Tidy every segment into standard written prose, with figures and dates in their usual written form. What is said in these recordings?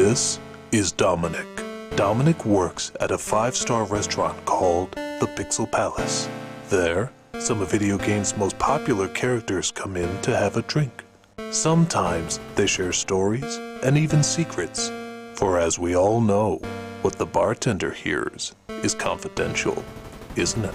This is Dominic. Dominic works at a 5-star restaurant called the Pixel Palace. There, some of video games' most popular characters come in to have a drink. Sometimes they share stories and even secrets, for as we all know, what the bartender hears is confidential, isn't it?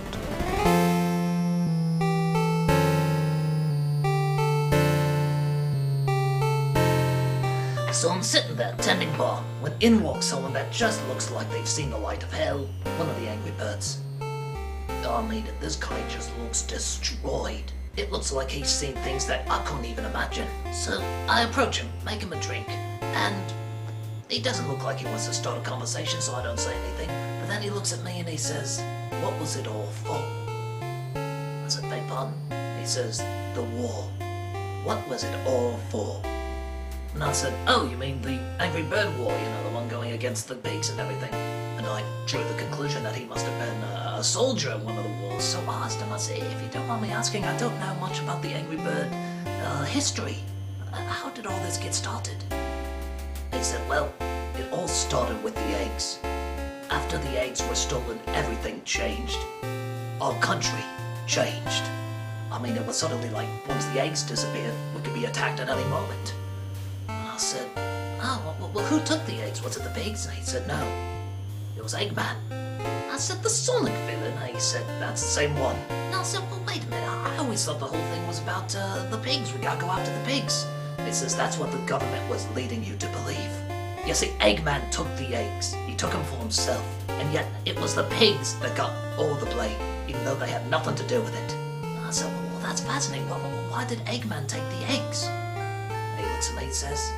So I'm sitting there tending bar when in walks someone that just looks like they've seen the light of hell, one of the Angry Birds. I mean, this guy just looks destroyed. It looks like he's seen things that I couldn't even imagine. So I approach him, make him a drink, and he doesn't look like he wants to start a conversation, so I don't say anything. But then he looks at me and he says, "What was it all for?" I said, "Beg pardon?" He says, "The war. What was it all for?" And I said, "Oh, you mean the Angry Bird War, you know, the one going against the pigs and everything." And I drew the conclusion that he must have been a soldier in one of the wars, so I asked him, I said, "If you don't mind me asking, I don't know much about the Angry Bird history. How did all this get started?" He said, "Well, it all started with the eggs. After the eggs were stolen, everything changed. Our country changed. I mean, it was suddenly like, once the eggs disappeared, we could be attacked at any moment." I said, "Oh, well, who took the eggs? Was it the pigs?" And he said, "No, it was Eggman." I said, "The Sonic villain?" And he said, "That's the same one." And I said, "Well, wait a minute, I always thought the whole thing was about the pigs. We gotta go after the pigs." He says, "That's what the government was leading you to believe. You see, Eggman took the eggs. He took them for himself. And yet, it was the pigs that got all the blame, even though they had nothing to do with it." And I said, "Well, that's fascinating. Well, why did Eggman take the eggs?" And he looks at me and says,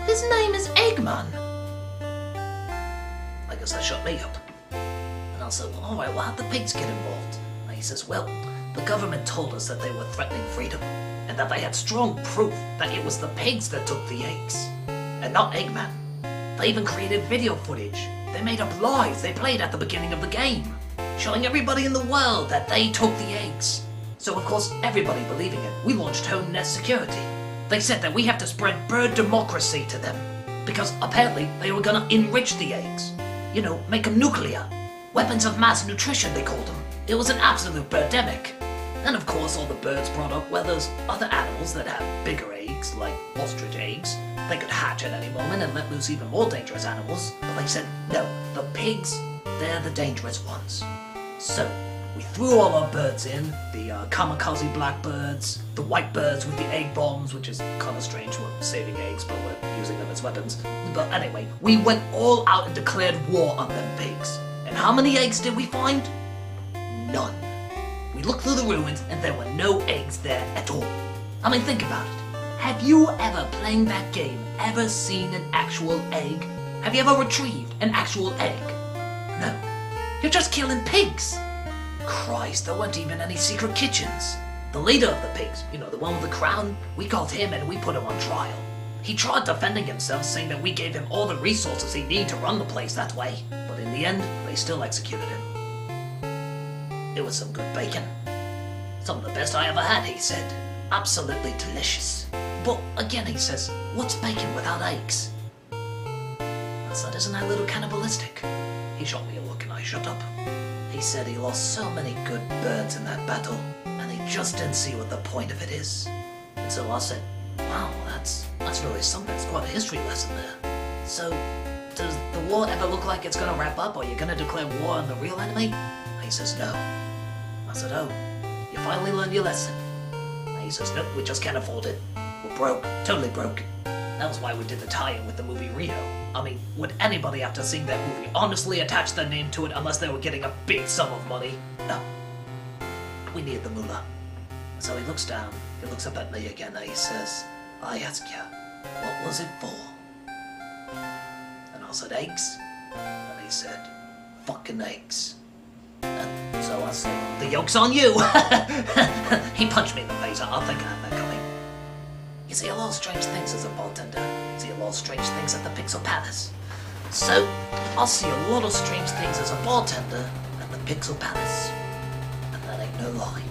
"His name is Eggman." I guess that shut me up. And I said, "Well, alright, well, how'd the pigs get involved?" And he says, "Well, the government told us that they were threatening freedom, and that they had strong proof that it was the pigs that took the eggs, and not Eggman. They even created video footage. They made up lies they played at the beginning of the game, showing everybody in the world that they took the eggs. So, of course, everybody believing it, we launched Home Nest Security. They said that we have to spread bird democracy to them, because apparently they were gonna enrich the eggs. You know, make them nuclear. Weapons of mass nutrition, they called them. It was an absolute birdemic. And of course all the birds brought up, well, there's other animals that have bigger eggs, like ostrich eggs. They could hatch at any moment and let loose even more dangerous animals. But they said, no, the pigs, they're the dangerous ones. So, we threw all our birds in, the kamikaze blackbirds, the white birds with the egg bombs, which is kind of strange, we're saving eggs, but we're using them as weapons. But anyway, we went all out and declared war on them pigs. And how many eggs did we find? None. We looked through the ruins and there were no eggs there at all. I mean, think about it. Have you ever, playing that game, ever seen an actual egg? Have you ever retrieved an actual egg? No. You're just killing pigs. Christ, there weren't even any secret kitchens. The leader of the pigs, you know, the one with the crown, we called him and we put him on trial. He tried defending himself, saying that we gave him all the resources he needed to run the place that way. But in the end, they still executed him. It was some good bacon. Some of the best I ever had, he said. Absolutely delicious. But again, he says, what's bacon without eggs? I said, isn't that a little cannibalistic? He shot me a look and I shut up. He said he lost so many good birds in that battle, and he just didn't see what the point of it is. And so I said, wow, that's really something. It's quite a history lesson there. So, does the war ever look like it's gonna wrap up, or you're gonna declare war on the real enemy? And he says, no. I said, oh, you finally learned your lesson. And he says, nope, we just can't afford it. We're broke, totally broke. That was why we did the tie-in with the movie Rio. I mean, would anybody after seeing that movie honestly attach their name to it unless they were getting a big sum of money? No. We need the moolah. So he looks down, he looks up at me again, and he says, I ask you, what was it for? And I said, eggs. And he said, fucking eggs. And so I said, the yoke's on you! He punched me in the face. I think I had that coming. You see a lot of strange things as a bartender. You see a lot of strange things at the Pixel Palace. So, I'll see a lot of strange things as a bartender at the Pixel Palace. And that ain't no lie.